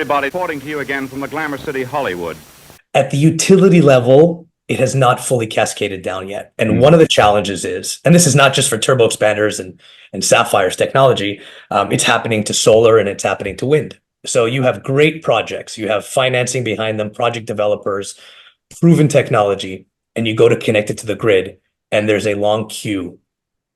everybody. Reporting to you again from the Glamour City, Hollywood. At the utility level, it has not fully cascaded down yet. And one of the challenges is, and this is not just for turbo expanders and Sapphire's technology, it's happening to solar and it's happening to wind. So you have great projects, you have financing behind them, project developers, proven technology, and you go to connect it to the grid, and there's a long queue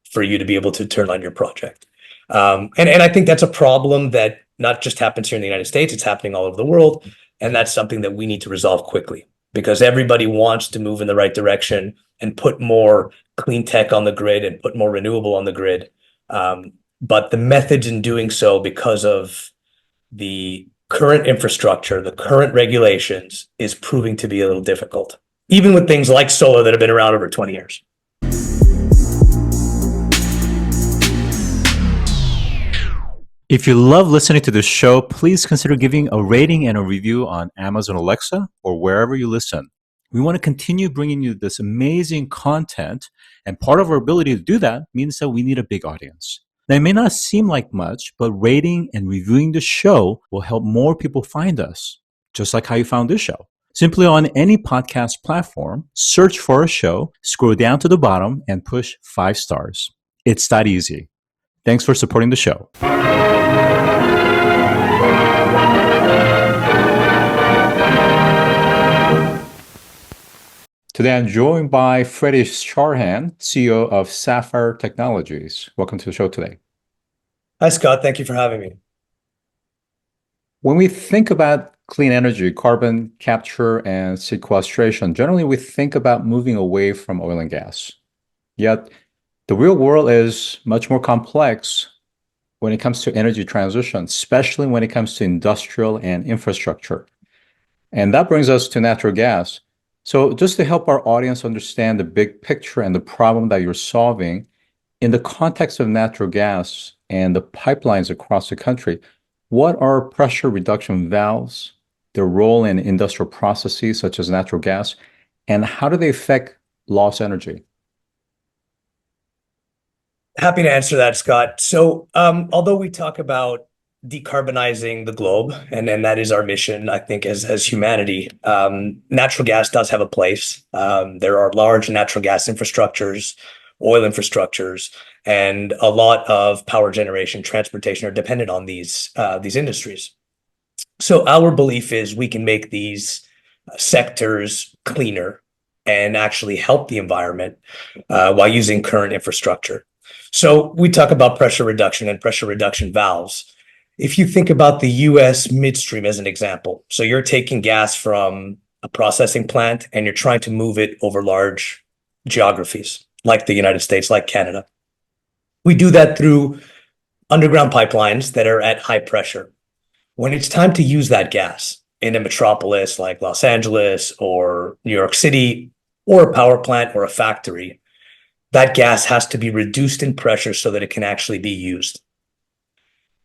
for you to be able to turn on your project. And I think that's a problem that not just happens here in the United States, it's happening all over the world. And that's something that we need to resolve quickly, because everybody wants to move in the right direction and put more clean tech on the grid and put more renewable on the grid. But the methods in doing so, because of the current infrastructure, the current regulations, is proving to be a little difficult, even with things like solar that have been around over 20 years. If you love listening to this show, please consider giving a rating and a review on Amazon Alexa or wherever you listen. We want to continue bringing you this amazing content, and part of our ability to do that means that we need a big audience. Now, it may not seem like much, but rating and reviewing the show will help more people find us, just like how you found this show. Simply on any podcast platform, search for a show, scroll down to the bottom, and push 5 stars. It's that easy. Thanks for supporting the show. Today, I'm joined by Freddie Sarhan, CEO of Sapphire Technologies. Welcome to the show today. Hi, Scott. Thank you for having me. When we think about clean energy, carbon capture and sequestration, generally we think about moving away from oil and gas. Yet, the real world is much more complex when it comes to energy transition, especially when it comes to industrial and infrastructure. And that brings us to natural gas. So just to help our audience understand the big picture and the problem that you're solving, in the context of natural gas and the pipelines across the country, what are pressure reduction valves, their role in industrial processes such as natural gas, and how do they affect lost energy? Happy to answer that, Scott. So although we talk about decarbonizing the globe, and that is our mission, I think, as humanity, natural gas does have a place. There are large natural gas infrastructures, oil infrastructures, and a lot of power generation, transportation are dependent on these industries. So our belief is we can make these sectors cleaner and actually help the environment while using current infrastructure. So we talk about pressure reduction and pressure reduction valves. If you think about the US midstream as an example, so you're taking gas from a processing plant and you're trying to move it over large geographies like the United States, like Canada. We do that through underground pipelines that are at high pressure. When it's time to use that gas in a metropolis like Los Angeles or New York City, or a power plant or a factory, that gas has to be reduced in pressure so that it can actually be used.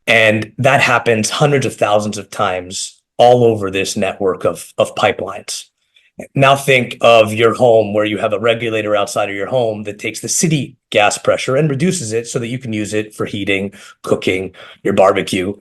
And that happens hundreds of thousands of times all over this network of pipelines. Now think of your home where you have a regulator outside of your home that takes the city gas pressure and reduces it so that you can use it for heating, cooking, your barbecue.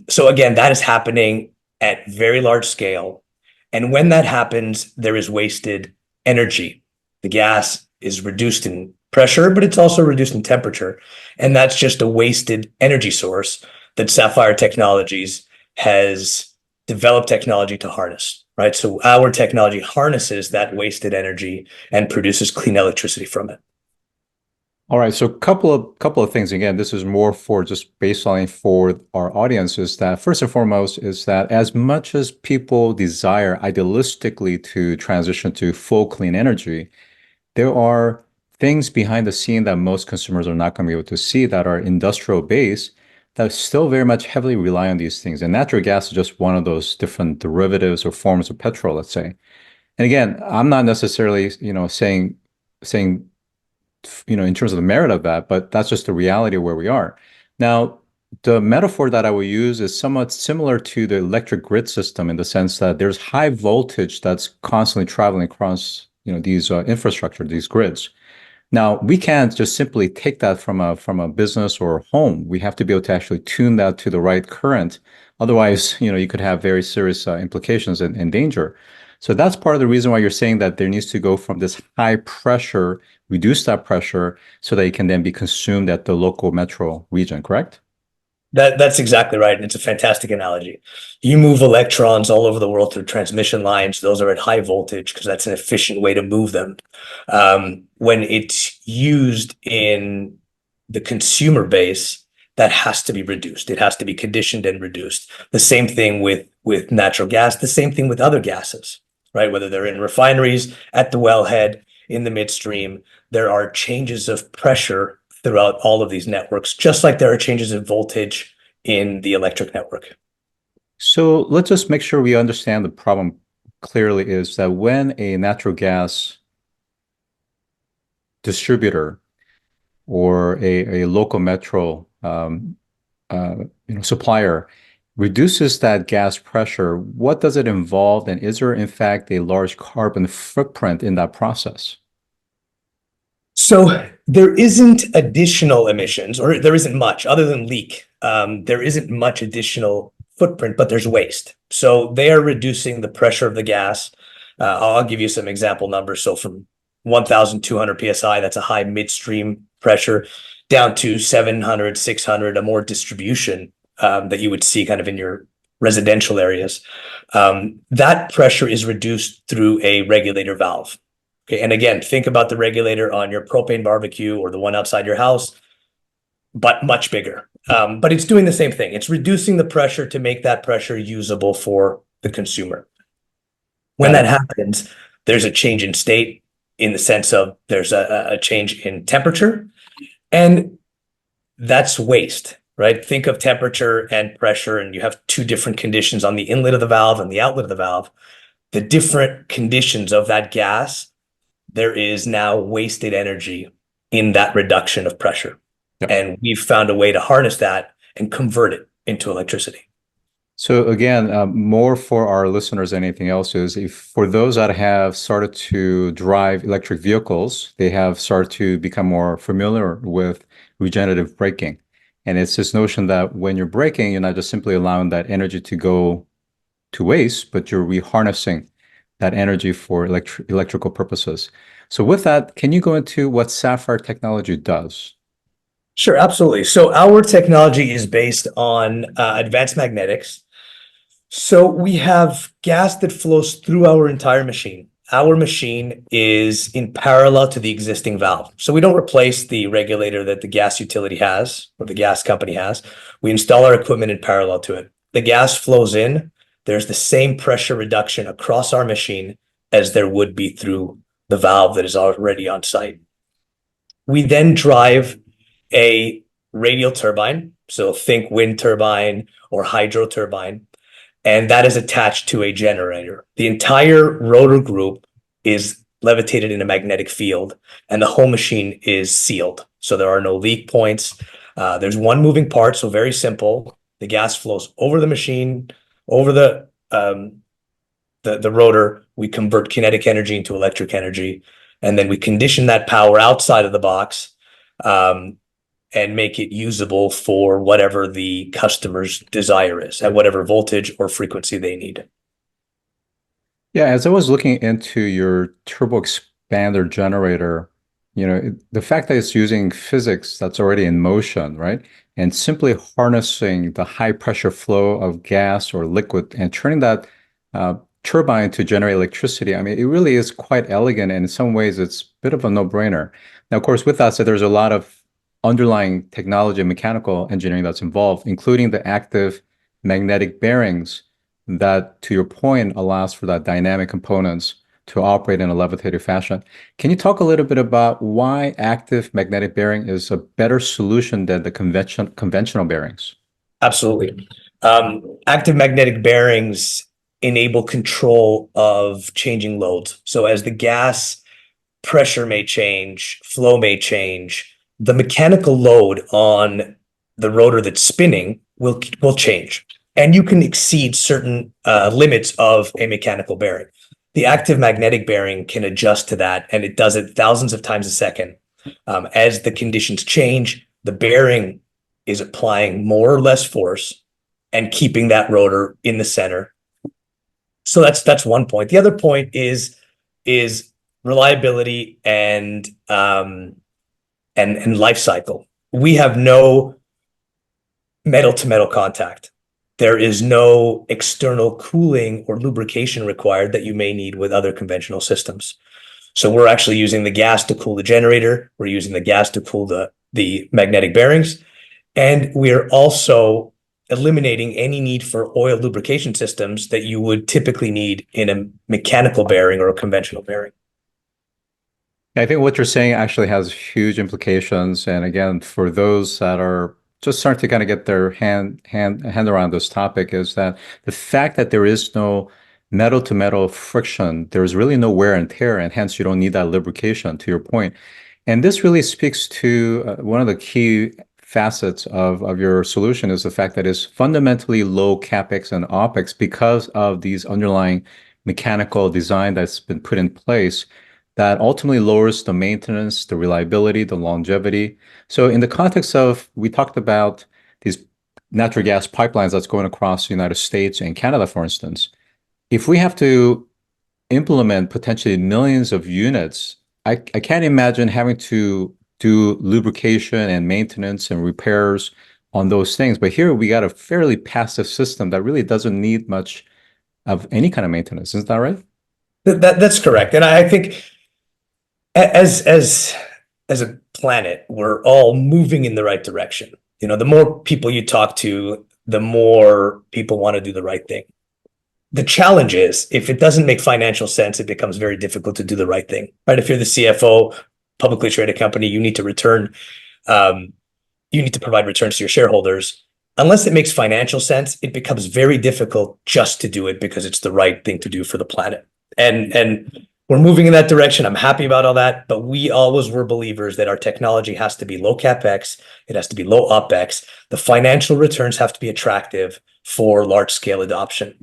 So again, that is happening at very large scale. And when that happens, there is wasted energy. The gas is reduced in pressure, but it's also reduced in temperature. And that's just a wasted energy source that Sapphire Technologies has developed technology to harness, right? So our technology harnesses that wasted energy and produces clean electricity from it. All right, so couple of things. Again, this is more for just baseline for our audience, is that first and foremost is that as much as people desire idealistically to transition to full clean energy, there are things behind the scene that most consumers are not going to be able to see that are industrial based that still very much heavily rely on these things. And natural gas is just one of those different derivatives or forms of petrol, let's say. And again, I'm not necessarily, saying, in terms of the merit of that, but that's just the reality of where we are. Now, the metaphor that I will use is somewhat similar to the electric grid system in the sense that there's high voltage that's constantly traveling across, these infrastructure, these grids. Now, we can't just simply take that from a business or home. We have to be able to actually tune that to the right current. Otherwise, you could have very serious implications and danger. So that's part of the reason why you're saying that there needs to go from this high pressure, reduce that pressure so that it can then be consumed at the local metro region, correct? That's exactly right. And it's a fantastic analogy. You move electrons all over the world through transmission lines. Those are at high voltage because that's an efficient way to move them. When it's used in the consumer base, that has to be reduced. It has to be conditioned and reduced. The same thing with natural gas, the same thing with other gases, right? Whether they're in refineries, at the wellhead, in the midstream, there are changes of pressure throughout all of these networks, just like there are changes in voltage in the electric network. So let's just make sure we understand the problem clearly is that when a natural gas distributor or a local metro supplier reduces that gas pressure, what does it involve? And is there, in fact, a large carbon footprint in that process? So there isn't additional emissions, or there isn't much other than leak. There isn't much additional footprint, but there's waste. So they are reducing the pressure of the gas. I'll give you some example numbers. So from 1,200 PSI, that's a high midstream pressure, down to 700, 600, a more distribution that you would see kind of in your residential areas. That pressure is reduced through a regulator valve. Okay, and again, think about the regulator on your propane barbecue or the one outside your house, but much bigger. But it's doing the same thing. It's reducing the pressure to make that pressure usable for the consumer. When that happens, there's a change in state in the sense of there's a change in temperature, and that's waste, right? Think of temperature and pressure, and you have two different conditions on the inlet of the valve and the outlet of the valve. The different conditions of that gas, there is now wasted energy in that reduction of pressure. Yep. And we've found a way to harness that and convert it into electricity. So again, more for our listeners than anything else is if for those that have started to drive electric vehicles, they have started to become more familiar with regenerative braking. And it's this notion that when you're braking, you're not just simply allowing that energy to go to waste, but you're reharnessing that energy for electrical purposes. So with that, can you go into what Sapphire Technology does? Sure, absolutely. So our technology is based on advanced magnetics. So we have gas that flows through our entire machine. Our machine is in parallel to the existing valve. So we don't replace the regulator that the gas utility has or the gas company has. We install our equipment in parallel to it. The gas flows in. There's the same pressure reduction across our machine as there would be through the valve that is already on site. We then drive a radial turbine, so think wind turbine or hydro turbine, and that is attached to a generator. The entire rotor group is levitated in a magnetic field, and the whole machine is sealed. So there are no leak points. There's one moving part, so very simple. The gas flows over the machine, over the rotor. We convert kinetic energy into electric energy, and then we condition that power outside of the box and make it usable for whatever the customer's desire is at whatever voltage or frequency they need. Yeah, as I was looking into your turbo expander generator, the fact that it's using physics that's already in motion, right? And simply harnessing the high pressure flow of gas or liquid and turning that turbine to generate electricity. I mean, it really is quite elegant, and in some ways it's a bit of a no-brainer. Now, of course, with that said, there's a lot of underlying technology and mechanical engineering that's involved, including the active magnetic bearings that, to your point, allows for that dynamic components to operate in a levitated fashion. Can you talk a little bit about why active magnetic bearing is a better solution than the conventional bearings? Absolutely. Active magnetic bearings enable control of changing loads. So as the gas pressure may change, flow may change, the mechanical load on the rotor that's spinning will change. And you can exceed certain limits of a mechanical bearing. The active magnetic bearing can adjust to that, and it does it thousands of times a second. As the conditions change, the bearing is applying more or less force and keeping that rotor in the center. So that's one point. The other point is reliability and life cycle. We have no metal to metal contact. There is no external cooling or lubrication required that you may need with other conventional systems. So we're actually using the gas to cool the generator. We're using the gas to cool the magnetic bearings. And we're also eliminating any need for oil lubrication systems that you would typically need in a mechanical bearing or a conventional bearing. I think what you're saying actually has huge implications. And again, for those that are just starting to kind of get their hand around this topic, is that the fact that there is no metal to metal friction, there's really no wear and tear, and hence you don't need that lubrication, to your point. And this really speaks to one of the key facets of your solution, is the fact that it's fundamentally low CapEx and OpEx because of these underlying mechanical design that's been put in place that ultimately lowers the maintenance, the reliability, the longevity. So in the context of, we talked about these natural gas pipelines that's going across the United States and Canada, for instance. If we have to implement potentially millions of units, I can't imagine having to do lubrication and maintenance and repairs on those things. But here we got a fairly passive system that really doesn't need much of any kind of maintenance. Isn't that right? That's correct. And I think as a planet, we're all moving in the right direction. The more people you talk to, the more people want to do the right thing. The challenge is, if it doesn't make financial sense, it becomes very difficult to do the right thing, right? If you're the CFO, publicly traded company, you need to provide returns to your shareholders. Unless it makes financial sense, it becomes very difficult just to do it because it's the right thing to do for the planet. And we're moving in that direction. I'm happy about all that, but we always were believers that our technology has to be low CapEx, it has to be low OpEx. The financial returns have to be attractive for large scale adoption.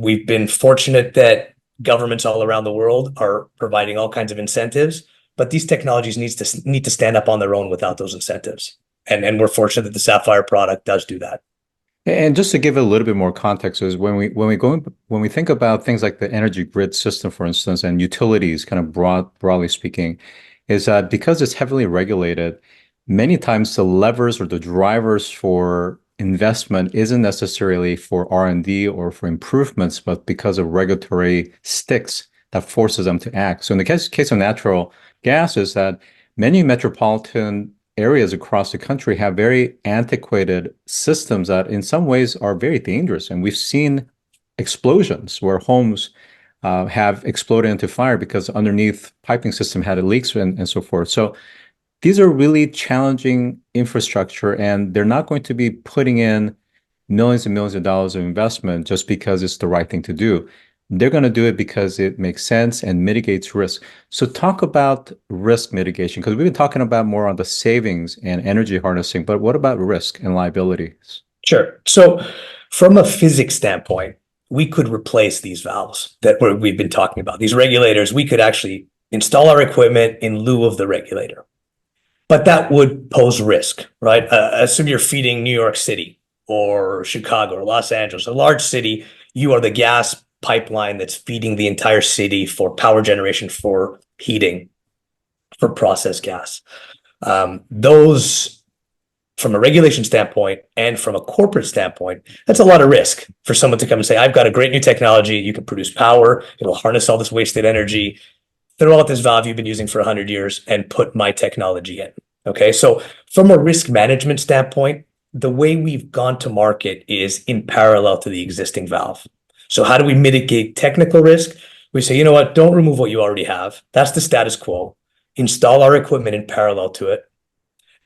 We've been fortunate that governments all around the world are providing all kinds of incentives, but these technologies need to stand up on their own without those incentives. And we're fortunate that the Sapphire product does do that. And just to give it a little bit more context, is when we think about things like the energy grid system, for instance, and utilities, kind of broadly speaking, is that because it's heavily regulated, many times the levers or the drivers for investment isn't necessarily for R&D or for improvements, but because of regulatory sticks that forces them to act. So in the case of natural gas, is that many metropolitan areas across the country have very antiquated systems that in some ways are very dangerous. And we've seen explosions where homes have exploded into fire because underneath piping system had leaks and so forth. So these are really challenging infrastructure, and they're not going to be putting in millions and millions of dollars of investment just because it's the right thing to do. They're going to do it because it makes sense and mitigates risk. So talk about risk mitigation, because we've been talking about more on the savings and energy harnessing, but what about risk and liabilities? Sure. So from a physics standpoint, we could replace these valves that we've been talking about. These regulators, we could actually install our equipment in lieu of the regulator. But that would pose risk, right? Assume you're feeding New York City or Chicago or Los Angeles, a large city. You are the gas pipeline that's feeding the entire city for power generation, for heating, for processed gas. Those, from a regulation standpoint and from a corporate standpoint, that's a lot of risk for someone to come and say, I've got a great new technology, you can produce power, it'll harness all this wasted energy, throw out this valve you've been using for 100 years and put my technology in. Okay, so from a risk management standpoint, the way we've gone to market is in parallel to the existing valve. So how do we mitigate technical risk? We say, you know what, don't remove what you already have. That's the status quo. Install our equipment in parallel to it.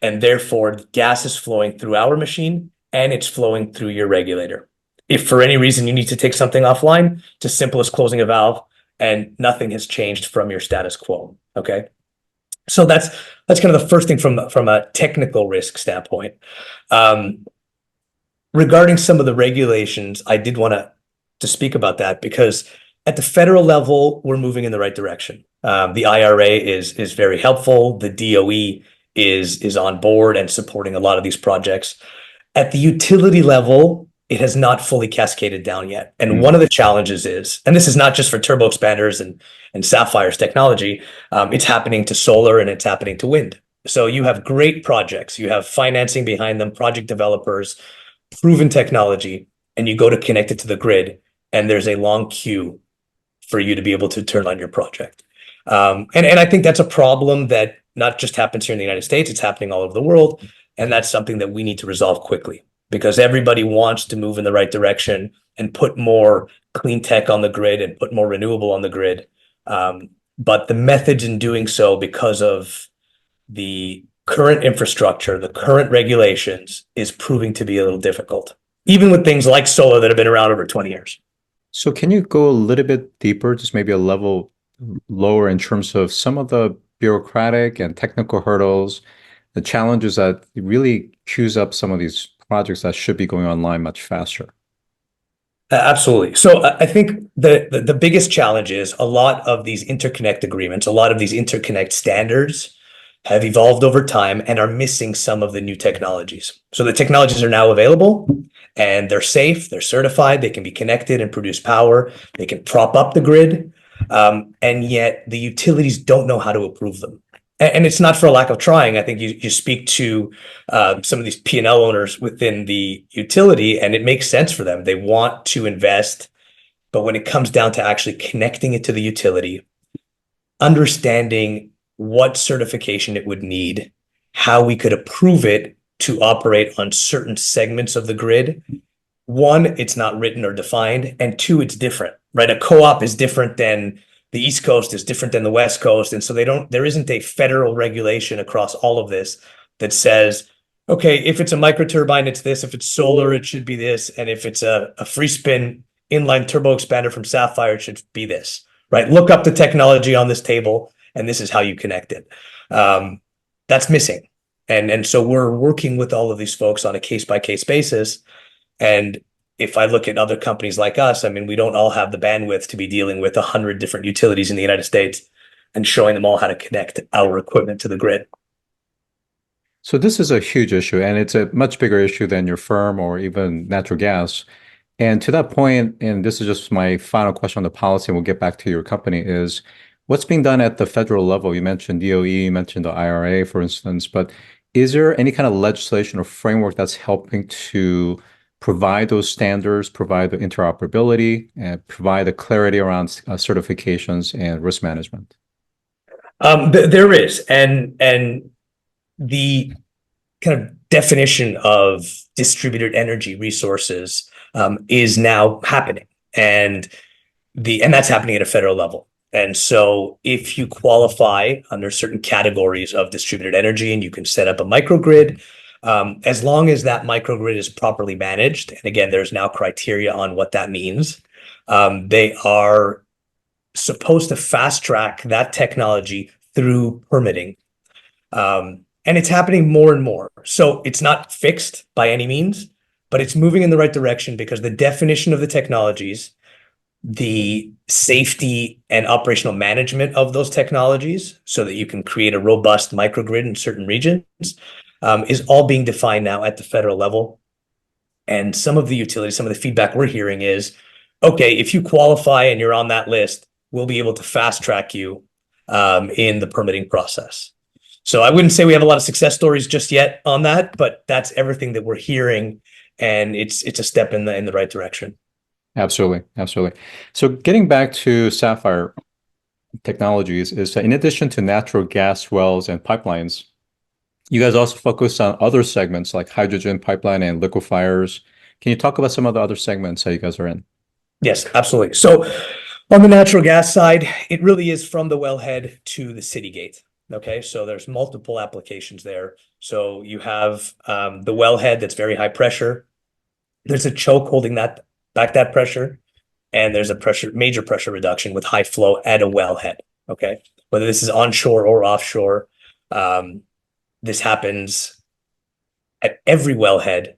And therefore, gas is flowing through our machine and it's flowing through your regulator. If for any reason you need to take something offline, it's as simple as closing a valve and nothing has changed from your status quo, okay? So that's kind of the first thing from a technical risk standpoint. Regarding some of the regulations, I did want to speak about that because At the federal level, we're moving in the right direction. The IRA is very helpful. The DOE is on board and supporting a lot of these projects. At the utility level, it has not fully cascaded down yet. And one of the challenges is, and this is not just for turbo expanders and Sapphire's technology, it's happening to solar and it's happening to wind. So you have great projects, you have financing behind them, project developers, proven technology, and you go to connect it to the grid, and there's a long queue for you to be able to turn on your project. And I think that's a problem that not just happens here in the United States, it's happening all over the world. And that's something that we need to resolve quickly because everybody wants to move in the right direction and put more clean tech on the grid and put more renewable on the grid. But the methods in doing so, because of the current infrastructure, the current regulations, is proving to be a little difficult, even with things like solar that have been around over 20 years. So can you go a little bit deeper, just maybe a level lower in terms of some of the bureaucratic and technical hurdles, the challenges that really queues up some of these projects that should be going online much faster? Absolutely. So I think the biggest challenge is a lot of these interconnect agreements, a lot of these interconnect standards have evolved over time and are missing some of the new technologies. So the technologies are now available and they're safe, they're certified, they can be connected and produce power, they can prop up the grid, and yet the utilities don't know how to approve them. And it's not for a lack of trying. I think you speak to some of these P&L owners within the utility, and it makes sense for them. They want to invest, but when it comes down to actually connecting it to the utility, understanding what certification it would need, how we could approve it to operate on certain segments of the grid. One, it's not written or defined, and two, it's different, right? A co-op is different than the East Coast, is different than the West Coast. And so there isn't a federal regulation across all of this that says, okay, if it's a microturbine, it's this, if it's solar, it should be this. And if it's a free spin inline turbo expander from Sapphire, it should be this, right? Look up the technology on this table, and this is how you connect it. That's missing. And so we're working with all of these folks on a case-by-case basis. And if I look at other companies like us, I mean, we don't all have the bandwidth to be dealing with 100 different utilities in the United States and showing them all how to connect our equipment to the grid. So this is a huge issue, and it's a much bigger issue than your firm or even natural gas. And to that point, and this is just my final question on the policy, and we'll get back to your company, is what's being done at the federal level? You mentioned DOE, you mentioned the IRA, for instance, but is there any kind of legislation or framework that's helping to provide those standards, provide the interoperability, and provide the clarity around certifications and risk management? There is, and the kind of definition of distributed energy resources is now happening, and that's happening at a federal level. And so if you qualify under certain categories of distributed energy and you can set up a microgrid, as long as that microgrid is properly managed, and again, there's now criteria on what that means, they are supposed to fast track that technology through permitting. And it's happening more and more. So it's not fixed by any means, but it's moving in the right direction because the definition of the technologies, the safety and operational management of those technologies so that you can create a robust microgrid in certain regions is all being defined now at the federal level. And some of the utilities, some of the feedback we're hearing is, okay, if you qualify and you're on that list, we'll be able to fast track you in the permitting process. So I wouldn't say we have a lot of success stories just yet on that, but that's everything that we're hearing, and it's a step in the right direction. Absolutely, absolutely. So getting back to Sapphire Technologies is that in addition to natural gas wells and pipelines, you guys also focus on other segments like hydrogen pipeline and liquefiers. Can you talk about some of the other segments that you guys are in? Yes, absolutely. So on the natural gas side, it really is from the wellhead to the city gate. Okay, so there's multiple applications there. So you have the wellhead that's very high pressure. There's a choke holding that back, that pressure, and there's a major pressure reduction with high flow at a wellhead. Okay, whether this is onshore or offshore, this happens at every wellhead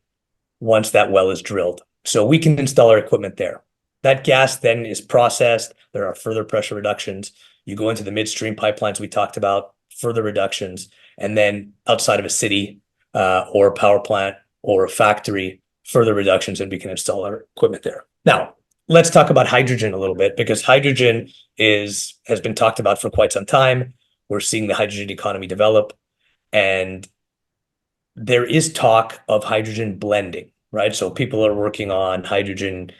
once that well is drilled. So we can install our equipment there. That gas then is processed. There are further pressure reductions. You go into the midstream pipelines we talked about, further reductions. And then outside of a city or a power plant or a factory, further reductions, and we can install our equipment there. Now, let's talk about hydrogen a little bit, because hydrogen has been talked about for quite some time. We're seeing the hydrogen economy develop, and there is talk of hydrogen blending, right? So people are working on hydrogen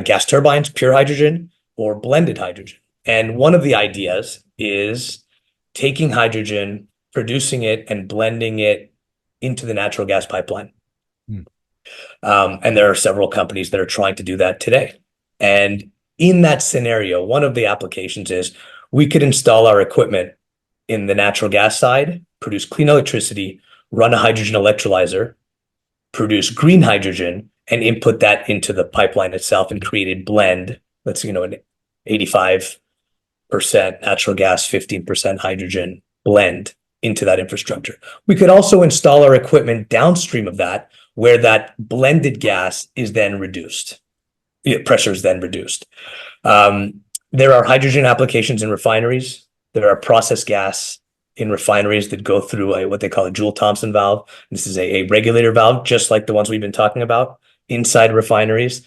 gas turbines, pure hydrogen, or blended hydrogen. And one of the ideas is taking hydrogen, producing it, and blending it into the natural gas pipeline. And there are several companies that are trying to do that today. And in that scenario, one of the applications is we could install our equipment in the natural gas side, produce clean electricity, run a hydrogen electrolyzer, produce green hydrogen, and input that into the pipeline itself and create a blend. Let's, an 85% natural gas, 15% hydrogen blend into that infrastructure. We could also install our equipment downstream of that, where that blended gas is then reduced. Pressure is then reduced. There are hydrogen applications in refineries. There are process gas in refineries that go through what they call a Joule-Thomson valve. This is a regulator valve, just like the ones we've been talking about inside refineries.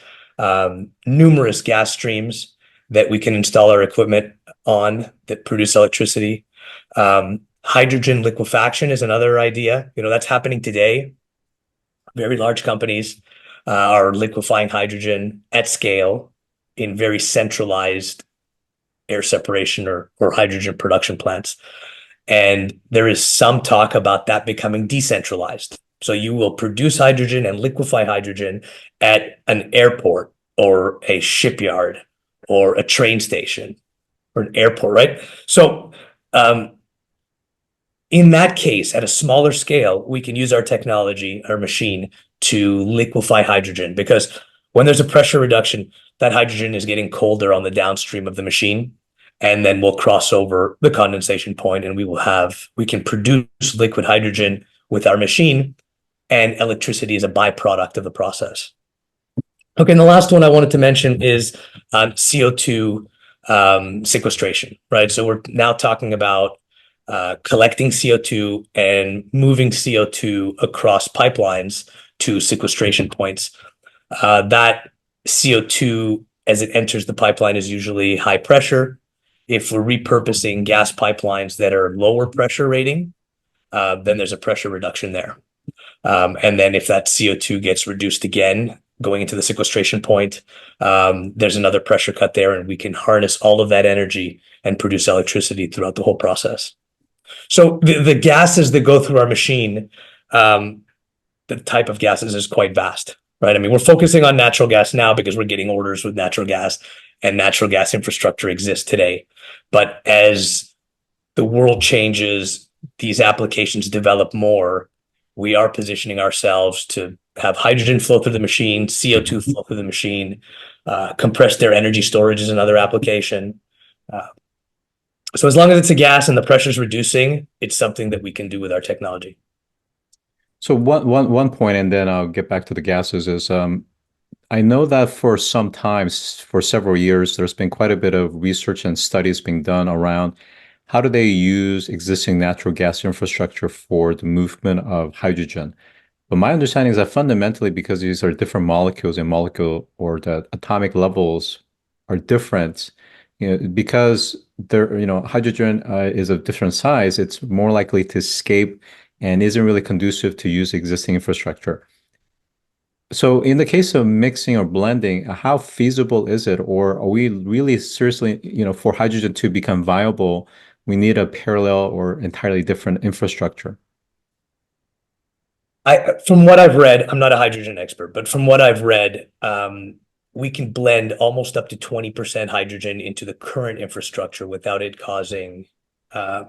Numerous gas streams that we can install our equipment on that produce electricity. Hydrogen liquefaction is another idea. That's happening today. Very large companies are liquefying hydrogen at scale in very centralized air separation or hydrogen production plants. And there is some talk about that becoming decentralized. So you will produce hydrogen and liquefy hydrogen at an airport or a shipyard or a train station or an airport, right? So in that case, at a smaller scale, we can use our technology, our machine, to liquefy hydrogen, because when there's a pressure reduction, that hydrogen is getting colder on the downstream of the machine, and then we'll cross over the condensation point, and we can produce liquid hydrogen with our machine, and electricity is a byproduct of the process. Okay, and the last one I wanted to mention is CO2 sequestration, right? So we're now talking about collecting CO2 and moving CO2 across pipelines to sequestration points. That CO2, as it enters the pipeline, is usually high pressure. If we're repurposing gas pipelines that are lower pressure rating, then there's a pressure reduction there. And then if that CO2 gets reduced again, going into the sequestration point, there's another pressure cut there, and we can harness all of that energy and produce electricity throughout the whole process. So the gases that go through our machine, the type of gases is quite vast, right? I mean, we're focusing on natural gas now because we're getting orders with natural gas, and natural gas infrastructure exists today. But as the world changes, these applications develop more, we are positioning ourselves to have hydrogen flow through the machine, CO2 flow through the machine, compressed air energy storage is another application. So as long as it's a gas and the pressure is reducing, it's something that we can do with our technology. So one point, and then I'll get back to the gases, is I know that for several years, there's been quite a bit of research and studies being done around how do they use existing natural gas infrastructure for the movement of hydrogen. But my understanding is that fundamentally, because these are different molecules and or the atomic levels are different, because hydrogen is of different size, it's more likely to escape and isn't really conducive to use existing infrastructure. So in the case of mixing or blending, how feasible is it? Or are we really seriously, for hydrogen to become viable, we need a parallel or entirely different infrastructure? From what I've read, I'm not a hydrogen expert, but from what I've read, we can blend almost up to 20% hydrogen into the current infrastructure without it causing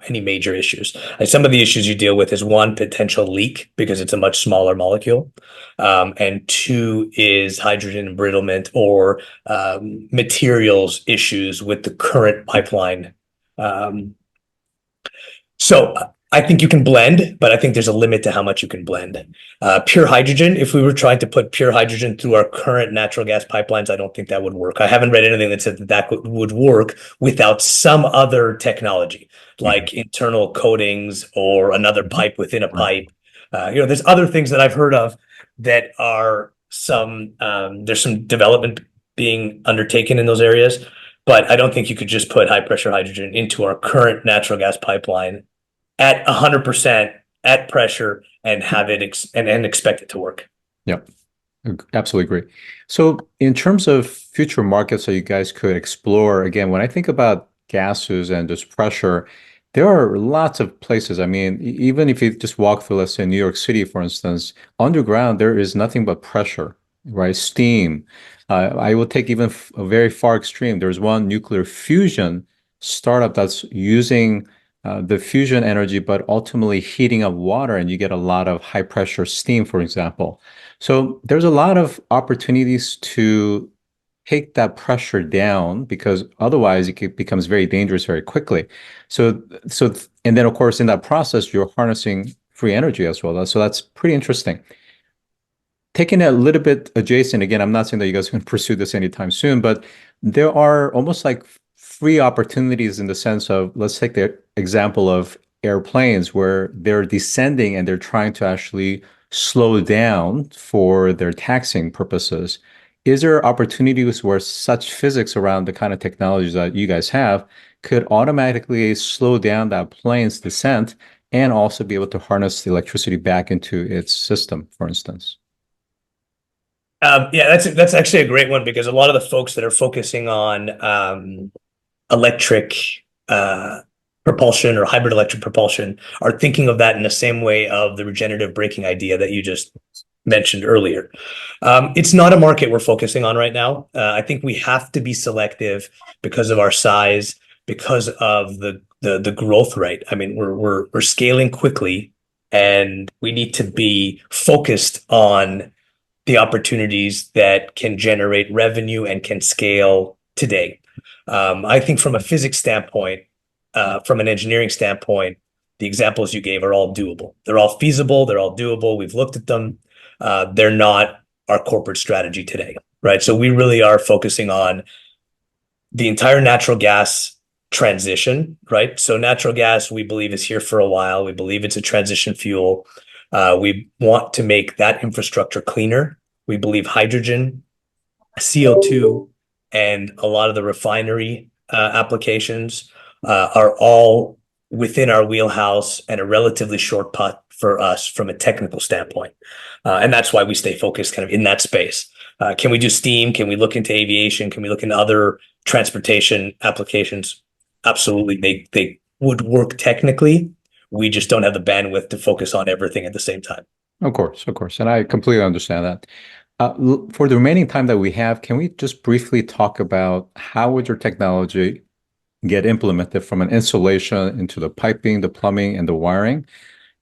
any major issues. And some of the issues you deal with is, one, potential leak because it's a much smaller molecule, and two is hydrogen embrittlement or materials issues with the current pipeline. So I think you can blend, but I think there's a limit to how much you can blend. Pure hydrogen, if we were trying to put pure hydrogen through our current natural gas pipelines, I don't think that would work. I haven't read anything that said that would work without some other technology, like internal coatings or another pipe within a pipe. There's other things that I've heard of that are there's some development being undertaken in those areas, but I don't think you could just put high pressure hydrogen into our current natural gas pipeline at 100% at pressure and have it and expect it to work. Yep, absolutely agree. So in terms of future markets that you guys could explore, again, when I think about gases and just pressure, there are lots of places. I mean, even if you just walk through, let's say, New York City, for instance, underground, there is nothing but pressure, right? Steam. I will take even a very far extreme. There's one nuclear fusion startup that's using the fusion energy, but ultimately heating up water, and you get a lot of high pressure steam, for example. So there's a lot of opportunities to take that pressure down because otherwise it becomes very dangerous very quickly. And then of course in that process you're harnessing free energy as well. So that's pretty interesting. Taking it a little bit adjacent, again, I'm not saying that you guys can pursue this anytime soon, but there are almost like free opportunities in the sense of, let's take the example of airplanes where they're descending and they're trying to actually slow down for their taxiing purposes. Is there opportunities where such physics around the kind of technologies that you guys have could automatically slow down that plane's descent and also be able to harness the electricity back into its system, for instance? Yeah, that's actually a great one because a lot of the folks that are focusing on electric propulsion or hybrid electric propulsion are thinking of that in the same way of the regenerative braking idea that you just mentioned earlier. It's not a market we're focusing on right now. I think we have to be selective because of our size, because of the growth rate. I mean, we're scaling quickly, and we need to be focused on the opportunities that can generate revenue and can scale today. I think from a physics standpoint, from an engineering standpoint, the examples you gave are all doable. They're all feasible. They're all doable. We've looked at them. They're not our corporate strategy today, right? So we really are focusing on the entire natural gas transition, right? So natural gas, we believe, is here for a while. We believe it's a transition fuel. We want to make that infrastructure cleaner. We believe hydrogen, CO2, and a lot of the refinery applications are all within our wheelhouse and a relatively short putt for us from a technical standpoint. And that's why we stay focused kind of in that space. Can we do steam? Can we look into aviation? Can we look into other transportation applications? Absolutely. They would work technically. We just don't have the bandwidth to focus on everything at the same time. Of course, of course. And I completely understand that. For the remaining time that we have, can we just briefly talk about how would your technology get implemented from an installation into the piping, the plumbing, and the wiring?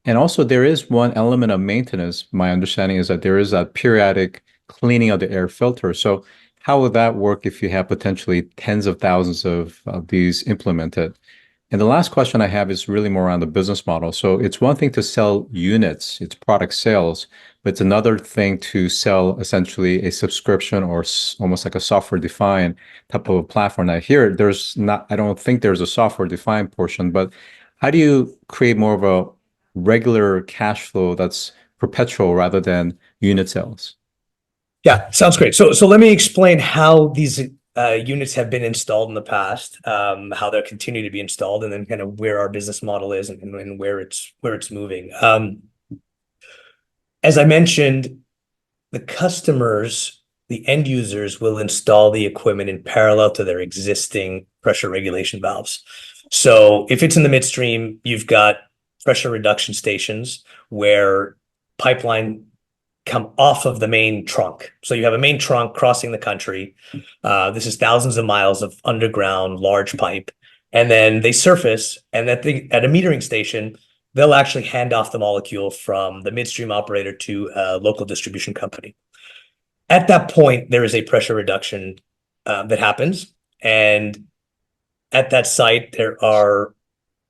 And also, there is one element of maintenance. My understanding is that there is a periodic cleaning of the air filter. So how would that work if you have potentially tens of thousands of these implemented? And the last question I have is really more around the business model. So it's one thing to sell units, it's product sales, but it's another thing to sell essentially a subscription or almost like a software-defined type of a platform. Now here, I don't think there's a software-defined portion, but how do you create more of a regular cash flow that's perpetual rather than unit sales? Yeah, sounds great. So let me explain how these units have been installed in the past, how they're continuing to be installed, and then kind of where our business model is and where it's moving. As I mentioned, the customers, the end users, will install the equipment in parallel to their existing pressure regulation valves. So if it's in the midstream, you've got pressure reduction stations where pipeline come off of the main trunk. So you have a main trunk crossing the country. This is thousands of miles of underground large pipe. And then they surface, and at a metering station, they'll actually hand off the molecule from the midstream operator to a local distribution company. At that point, there is a pressure reduction that happens. And at that site, there are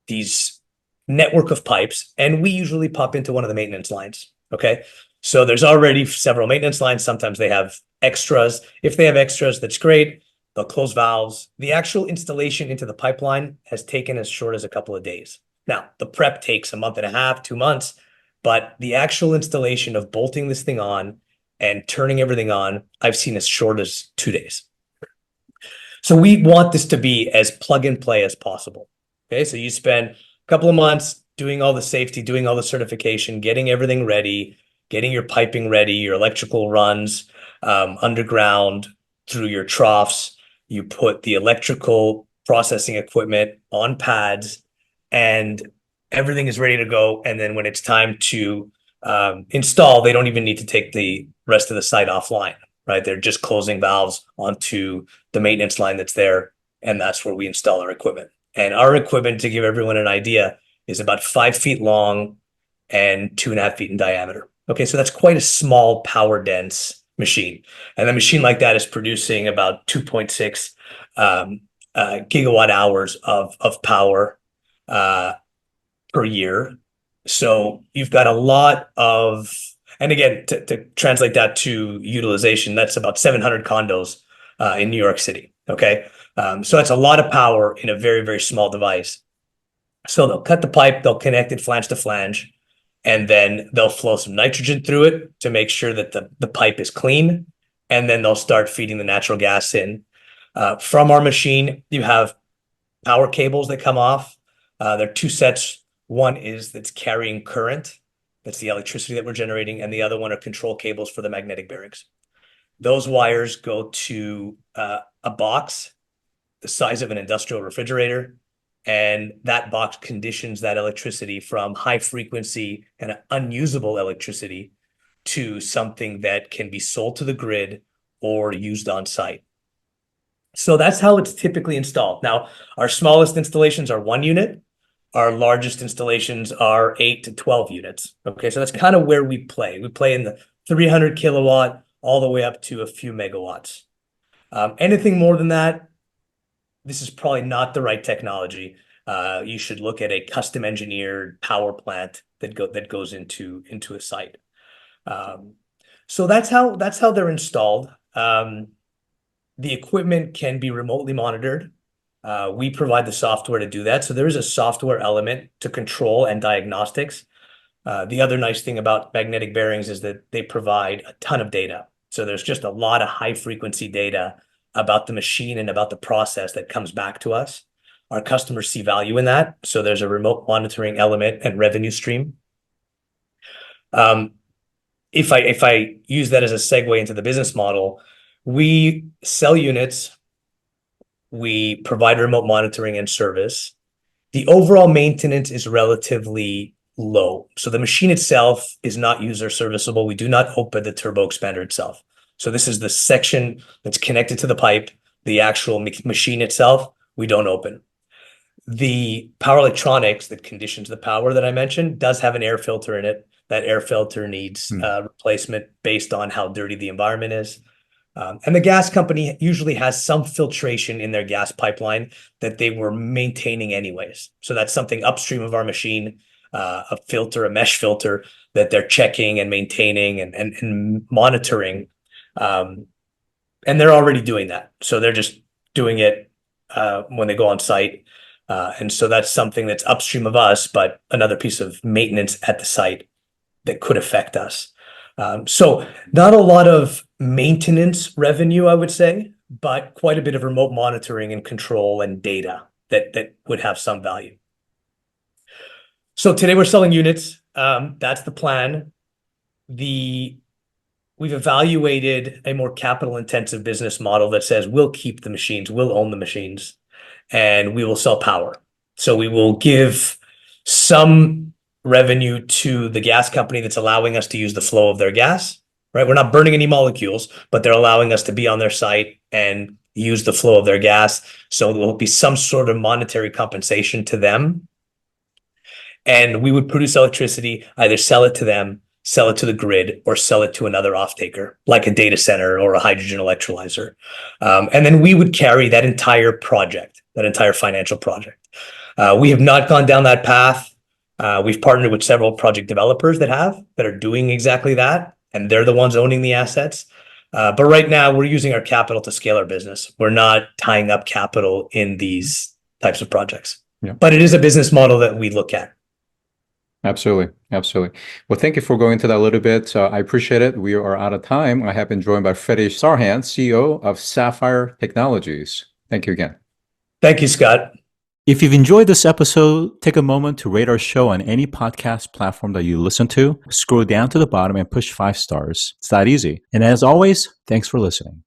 these network of pipes, and we usually pop into one of the maintenance lines. Okay. So there's already several maintenance lines. Sometimes they have extras. If they have extras, that's great. They'll close valves. The actual installation into the pipeline has taken as short as a couple of days. Now, the prep takes a month and a half, 2 months, but the actual installation of bolting this thing on and turning everything on, I've seen as short as 2 days. So we want this to be as plug and play as possible. Okay, so you spend a couple of months doing all the safety, doing all the certification, getting everything ready, getting your piping ready, your electrical runs underground through your troughs. You put the electrical processing equipment on pads, and everything is ready to go. And then when it's time to install, they don't even need to take the rest of the site offline, right? They're just closing valves onto the maintenance line that's there, and that's where we install our equipment. And our equipment, to give everyone an idea, is about 5 feet long and 2.5 feet in diameter. Okay, so that's quite a small, power dense machine. And a machine like that is producing about 2.6 gigawatt hours of power per year. So you've got a lot of, and again, to translate that to utilization, that's about 700 condos in New York City. Okay, so that's a lot of power in a very, very small device. So they'll cut the pipe, they'll connect it flange to flange, and then they'll flow some nitrogen through it to make sure that the pipe is clean. And then they'll start feeding the natural gas in. From our machine, you have power cables that come off. There are two sets. One is that's carrying current. That's the electricity that we're generating. And the other one are control cables for the magnetic bearings. Those wires go to a box the size of an industrial refrigerator. And that box conditions that electricity from high frequency and unusable electricity to something that can be sold to the grid or used on site. So that's how it's typically installed. Now, our smallest installations are 1 unit. Our largest installations are 8 to 12 units. Okay, so that's kind of where we play. We play in the 300 kilowatt all the way up to a few megawatts. Anything more than that, this is probably not the right technology. You should look at a custom engineered power plant that goes into a site. So that's how they're installed. The equipment can be remotely monitored. We provide the software to do that. So there is a software element to control and diagnostics. The other nice thing about magnetic bearings is that they provide a ton of data. So there's just a lot of high frequency data about the machine and about the process that comes back to us. Our customers see value in that. So there's a remote monitoring element and revenue stream. If I use that as a segue into the business model, we sell units, we provide remote monitoring and service. The overall maintenance is relatively low. So the machine itself is not user serviceable. We do not open the turbo expander itself. So this is the section that's connected to the pipe. The actual machine itself, we don't open. The power electronics that conditions the power that I mentioned does have an air filter in it. That air filter needs replacement based on how dirty the environment is. And the gas company usually has some filtration in their gas pipeline that they were maintaining anyways. So that's something upstream of our machine, a filter, a mesh filter that they're checking and maintaining and monitoring. And they're already doing that. So they're just doing it when they go on site. And so that's something that's upstream of us, but another piece of maintenance at the site that could affect us. So not a lot of maintenance revenue, I would say, but quite a bit of remote monitoring and control and data that would have some value. So today we're selling units. That's the plan. We've evaluated a more capital intensive business model that says we'll keep the machines, we'll own the machines, and we will sell power. So we will give some revenue to the gas company that's allowing us to use the flow of their gas, right? We're not burning any molecules, but they're allowing us to be on their site and use the flow of their gas. So there will be some sort of monetary compensation to them. And we would produce electricity, either sell it to them, sell it to the grid, or sell it to another off-taker, like a data center or a hydrogen electrolyzer. And then we would carry that entire project, that entire financial project. We have not gone down that path. We've partnered with several project developers that are doing exactly that, and they're the ones owning the assets. But right now, we're using our capital to scale our business. We're not tying up capital in these types of projects. Yeah. But it is a business model that we look at. Absolutely. Absolutely. Well, thank you for going into that a little bit. I appreciate it. We are out of time. I have been joined by Freddie Sarhan, CEO of Sapphire Technologies. Thank you again. Thank you, Scott. If you've enjoyed this episode, take a moment to rate our show on any podcast platform that you listen to. Scroll down to the bottom and push 5 stars. It's that easy. And as always, thanks for listening.